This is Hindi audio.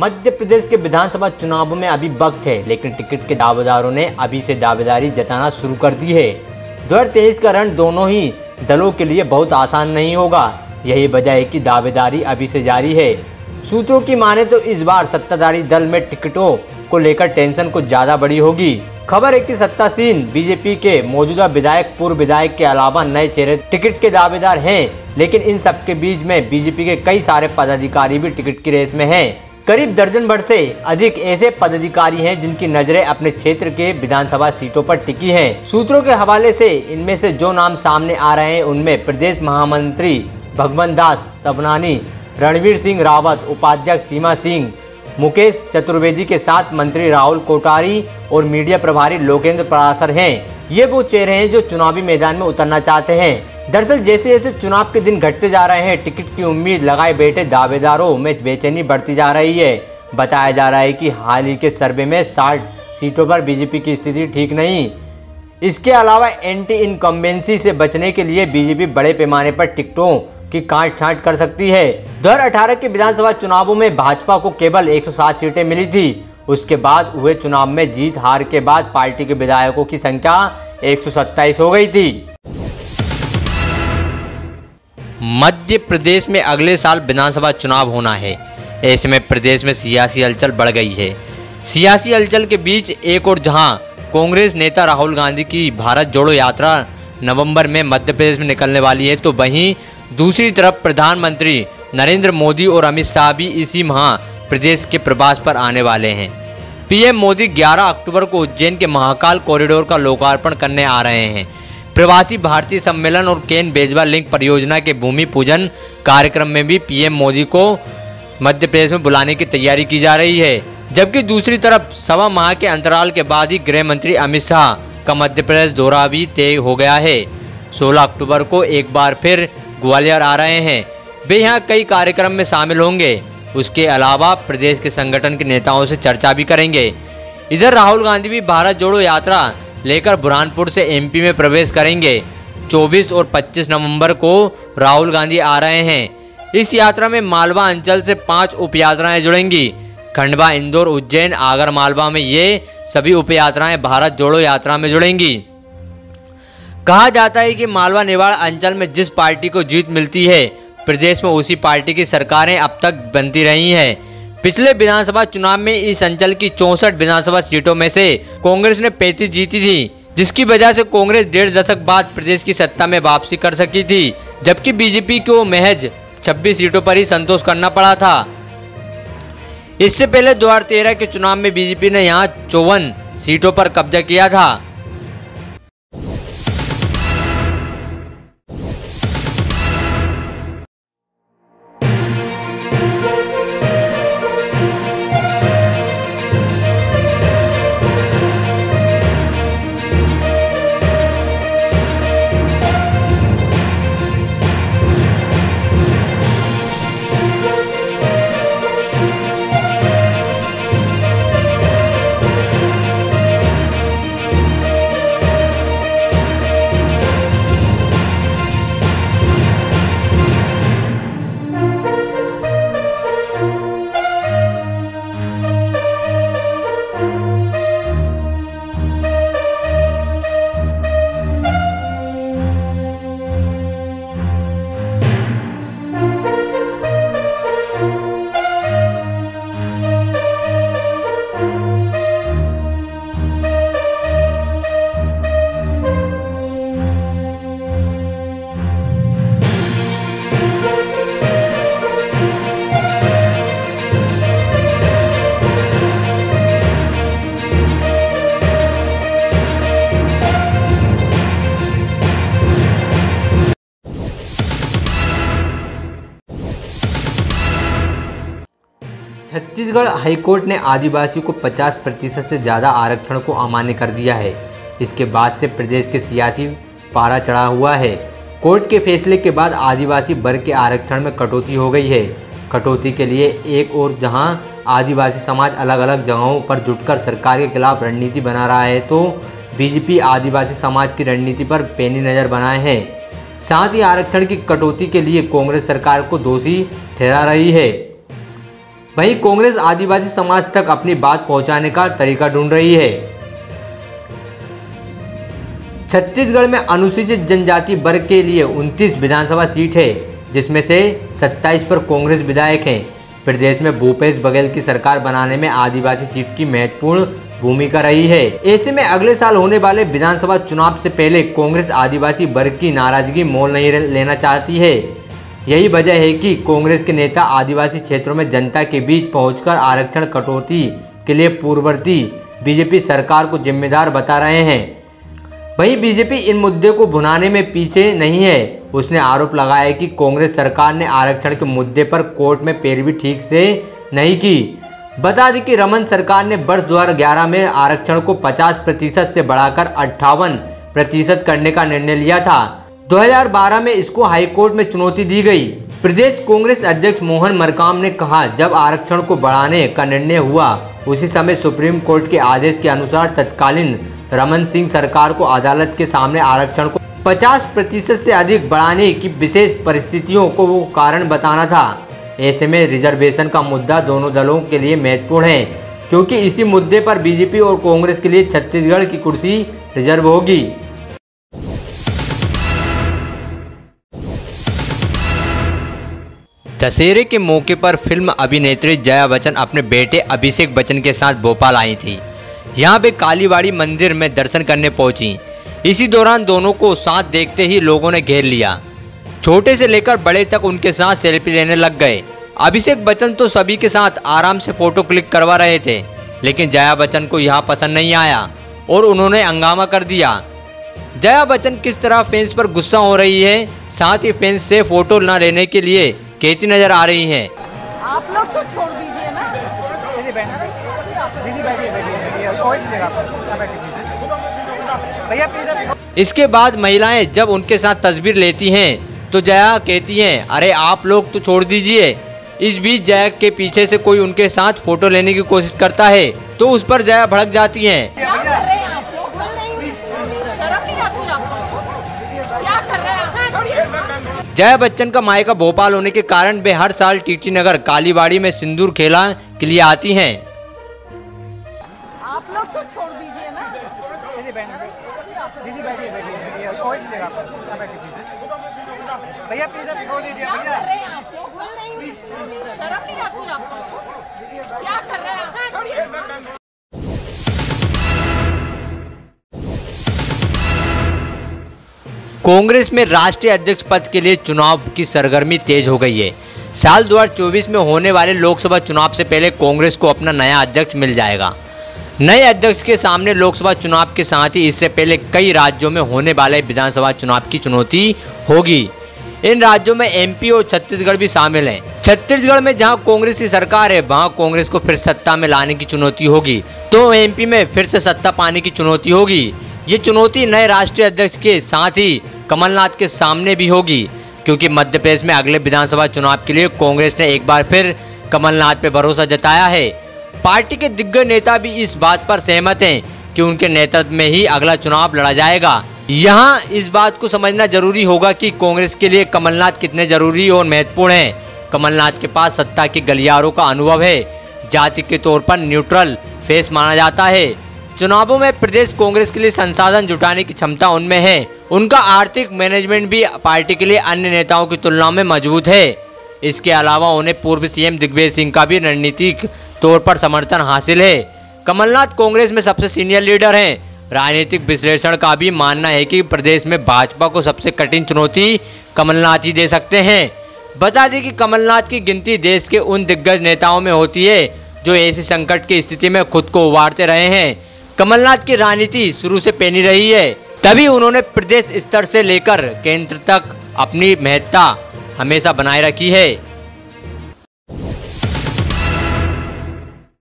मध्य प्रदेश के विधानसभा चुनाव में अभी वक्त है, लेकिन टिकट के दावेदारों ने अभी से दावेदारी जताना शुरू कर दी है। 2023 का रण दोनों ही दलों के लिए बहुत आसान नहीं होगा। यही वजह है कि दावेदारी अभी से जारी है। सूत्रों की माने तो इस बार सत्ताधारी दल में टिकटों को लेकर टेंशन कुछ ज्यादा बड़ी होगी। खबर है कि सत्तासीन बीजेपी के मौजूदा विधायक, पूर्व विधायक के अलावा नए चेहरे टिकट के दावेदार हैं, लेकिन इन सबके बीच में बीजेपी के कई सारे पदाधिकारी भी टिकट की रेस में हैं। करीब दर्जन भर से अधिक ऐसे पदाधिकारी हैं जिनकी नजरें अपने क्षेत्र के विधानसभा सीटों पर टिकी हैं। सूत्रों के हवाले से इनमें से जो नाम सामने आ रहे हैं उनमें प्रदेश महामंत्री भगवंत दास सबनानी, रणवीर सिंह रावत, उपाध्यक्ष सीमा सिंह, मुकेश चतुर्वेदी के साथ मंत्री राहुल कोठारी और मीडिया प्रभारी लोकेंद्र पराशर हैं। ये वो चेहरे हैं जो चुनावी मैदान में उतरना चाहते हैं। दरअसल जैसे जैसे चुनाव के दिन घटते जा रहे हैं, टिकट की उम्मीद लगाए बैठे दावेदारों में बेचैनी बढ़ती जा रही है। बताया जा रहा है कि हाल ही के सर्वे में 60 सीटों पर बीजेपी की स्थिति ठीक नहीं। इसके अलावा एंटी इनकम्बेंसी से बचने के लिए बीजेपी बड़े पैमाने पर टिकटों की काट छांट कर सकती है। 2018 के विधानसभा चुनावों में भाजपा को केवल 107 सीटें मिली थी। उसके बाद हुए चुनाव में जीत हार के बाद पार्टी के विधायकों की संख्या 127 हो गई थी। मध्य प्रदेश में अगले साल विधानसभा चुनाव होना है। ऐसे में प्रदेश में सियासी हलचल बढ़ गई है। सियासी हलचल के बीच एक और जहां कांग्रेस नेता राहुल गांधी की भारत जोड़ो यात्रा नवंबर में मध्य प्रदेश में निकलने वाली है, तो वहीं दूसरी तरफ प्रधानमंत्री नरेंद्र मोदी और अमित शाह भी इसी माह प्रदेश के प्रवास पर आने वाले हैं। पीएम मोदी 11 अक्टूबर को उज्जैन के महाकाल कॉरिडोर का लोकार्पण करने आ रहे हैं। प्रवासी भारतीय सम्मेलन और केन बेजवा लिंक परियोजना के भूमि पूजन कार्यक्रम में भी पीएम मोदी को मध्य प्रदेश में बुलाने की तैयारी की जा रही है। जबकि दूसरी तरफ सवा माह के अंतराल के बाद ही गृह मंत्री अमित शाह का मध्य प्रदेश दौरा भी तय हो गया है। 16 अक्टूबर को एक बार फिर ग्वालियर आ रहे हैं। वे यहाँ कई कार्यक्रम में शामिल होंगे। उसके अलावा प्रदेश के संगठन के नेताओं से चर्चा भी करेंगे। इधर राहुल गांधी भी भारत जोड़ो यात्रा लेकर बुरहानपुर से एमपी में प्रवेश करेंगे। 24 और 25 नवंबर को राहुल गांधी आ रहे हैं। इस यात्रा में मालवा अंचल से 5 उप यात्राएं जुड़ेंगी। खंडवा, इंदौर, उज्जैन, आगर मालवा में ये सभी उप यात्राएं भारत जोड़ो यात्रा में जुड़ेंगी। कहा जाता है कि मालवा निवाड़ अंचल में जिस पार्टी को जीत मिलती है, प्रदेश में उसी पार्टी की सरकारें अब तक बनती रही हैं। पिछले विधानसभा चुनाव में इस अंचल की 64 विधानसभा सीटों में से कांग्रेस ने 35 जीती थी, जिसकी वजह से कांग्रेस 1.5 दशक बाद प्रदेश की सत्ता में वापसी कर सकी थी, जबकि बीजेपी को महज 26 सीटों पर ही संतोष करना पड़ा था। इससे पहले 2013 के चुनाव में बीजेपी ने यहां 54 सीटों पर कब्जा किया था। छत्तीसगढ़ हाईकोर्ट ने आदिवासियों को 50% से ज़्यादा आरक्षण को अमान्य कर दिया है। इसके बाद से प्रदेश के सियासी पारा चढ़ा हुआ है। कोर्ट के फैसले के बाद आदिवासी वर्ग के आरक्षण में कटौती हो गई है। कटौती के लिए एक और जहां आदिवासी समाज अलग अलग जगहों पर जुटकर सरकार के खिलाफ रणनीति बना रहा है, तो बीजेपी आदिवासी समाज की रणनीति पर पैनी नज़र बनाए हैं। साथ ही आरक्षण की कटौती के लिए कांग्रेस सरकार को दोषी ठहरा रही है। वहीं कांग्रेस आदिवासी समाज तक अपनी बात पहुंचाने का तरीका ढूंढ रही है। छत्तीसगढ़ में अनुसूचित जनजाति वर्ग के लिए 29 विधानसभा सीट है, जिसमें से 27 पर कांग्रेस विधायक हैं। प्रदेश में भूपेश बघेल की सरकार बनाने में आदिवासी सीट की महत्वपूर्ण भूमिका रही है। ऐसे में अगले साल होने वाले विधानसभा चुनाव से पहले कांग्रेस आदिवासी वर्ग की नाराजगी मोल नहीं लेना चाहती है। यही वजह है कि कांग्रेस के नेता आदिवासी क्षेत्रों में जनता के बीच पहुंचकर आरक्षण कटौती के लिए पूर्ववर्ती बीजेपी सरकार को जिम्मेदार बता रहे हैं। वहीं बीजेपी इन मुद्दे को भुनाने में पीछे नहीं है। उसने आरोप लगाया कि कांग्रेस सरकार ने आरक्षण के मुद्दे पर कोर्ट में पैरवी ठीक से नहीं की। बता दें कि रमन सरकार ने वर्ष 2011 में आरक्षण को 50% से बढ़ाकर 58% करने का निर्णय लिया था। 2012 में इसको हाईकोर्ट में चुनौती दी गई। प्रदेश कांग्रेस अध्यक्ष मोहन मरकाम ने कहा, जब आरक्षण को बढ़ाने का निर्णय हुआ उसी समय सुप्रीम कोर्ट के आदेश के अनुसार तत्कालीन रमन सिंह सरकार को अदालत के सामने आरक्षण को 50% से अधिक बढ़ाने की विशेष परिस्थितियों को वो कारण बताना था। ऐसे में रिजर्वेशन का मुद्दा दोनों दलों के लिए महत्वपूर्ण है, क्योंकि इसी मुद्दे पर बीजेपी और कांग्रेस के लिए छत्तीसगढ़ की कुर्सी रिजर्व होगी। दशहरे के मौके पर फिल्म अभिनेत्री जया बच्चन अपने बेटे अभिषेक बच्चन के साथ भोपाल आई थी। यहाँ पे कालीबाड़ी मंदिर में दर्शन करने पहुंची। इसी दौरान दोनों को साथ देखते ही लोगों ने घेर लिया। छोटे से लेकर बड़े तक उनके साथ सेल्फी लेने लग गए। अभिषेक बच्चन तो सभी के साथ आराम से फोटो क्लिक करवा रहे थे, लेकिन जया बच्चन को यहाँ पसंद नहीं आया और उन्होंने हंगामा कर दिया। जया बच्चन किस तरह फैंस पर गुस्सा हो रही है, साथ ही फैंस से फोटो न लेने के लिए कहती नजर आ रही हैं। आप लोग तो छोड़ दीजिए ना। इसके बाद महिलाएं जब उनके साथ तस्वीर लेती हैं तो जया कहती हैं, अरे आप लोग तो छोड़ दीजिए। इस बीच जया के पीछे से कोई उनके साथ फोटो लेने की कोशिश करता है तो उस पर जया भड़क जाती हैं। क्या कर रहे हैं आप लोग? शर्म नहीं आती आपको? क्या कर रहे हैं? जया बच्चन का मायका भोपाल होने के कारण वे हर साल टीटी नगर कालीबाड़ी में सिंदूर खेला के लिए आती हैं। आप लोग तो छोड़ दीजिए ना। भैया प्लीज छोड़ दीजिए। क्या कर रहे हैं आप लोग? शर्म नहीं आती आपको? क्या कर रहे हैं? छोड़िए। कांग्रेस में राष्ट्रीय अध्यक्ष पद के लिए चुनाव की सरगर्मी तेज हो गई है। साल 2024 में होने वाले लोकसभा चुनाव से पहले कांग्रेस को अपना नया अध्यक्ष मिल जाएगा। नए अध्यक्ष के सामने लोकसभा चुनाव के साथ ही इससे पहले कई राज्यों में होने वाले विधानसभा चुनाव की चुनौती होगी। इन राज्यों में एमपी और छत्तीसगढ़ भी शामिल हैं। छत्तीसगढ़ में जहां कांग्रेस की सरकार है वहां कांग्रेस को फिर सत्ता में लाने की चुनौती होगी, तो एमपी में फिर से सत्ता पाने की चुनौती होगी। ये चुनौती नए राष्ट्रीय अध्यक्ष के साथ ही कमलनाथ के सामने भी होगी, क्योंकि मध्य प्रदेश में अगले विधानसभा चुनाव के लिए कांग्रेस ने एक बार फिर कमलनाथ पे भरोसा जताया है। पार्टी के दिग्गज नेता भी इस बात पर सहमत हैं कि उनके नेतृत्व में ही अगला चुनाव लड़ा जाएगा। यहाँ इस बात को समझना जरूरी होगा कि कांग्रेस के लिए कमलनाथ कितने जरूरी और महत्वपूर्ण हैं। कमलनाथ के पास सत्ता के गलियारों का अनुभव है, जाति के तौर पर न्यूट्रल फेस माना जाता है। चुनावों में प्रदेश कांग्रेस के लिए संसाधन जुटाने की क्षमता उनमें है। उनका आर्थिक मैनेजमेंट भी पार्टी के लिए अन्य नेताओं की तुलना में मजबूत है। इसके अलावा उन्हें पूर्व सीएम दिग्विजय सिंह का भी रणनीतिक तौर पर समर्थन हासिल है। कमलनाथ कांग्रेस में सबसे सीनियर लीडर हैं। राजनीतिक विश्लेषण का भी मानना है कि प्रदेश में भाजपा को सबसे कठिन चुनौती कमलनाथ ही दे सकते हैं। बता दें कि कमलनाथ की गिनती देश के उन दिग्गज नेताओं में होती है जो ऐसी संकट की स्थिति में खुद को उबारते रहे हैं। कमलनाथ की राजनीति शुरू से पैनी रही है, तभी उन्होंने प्रदेश स्तर से लेकर केंद्र तक अपनी महत्ता हमेशा बनाए रखी है।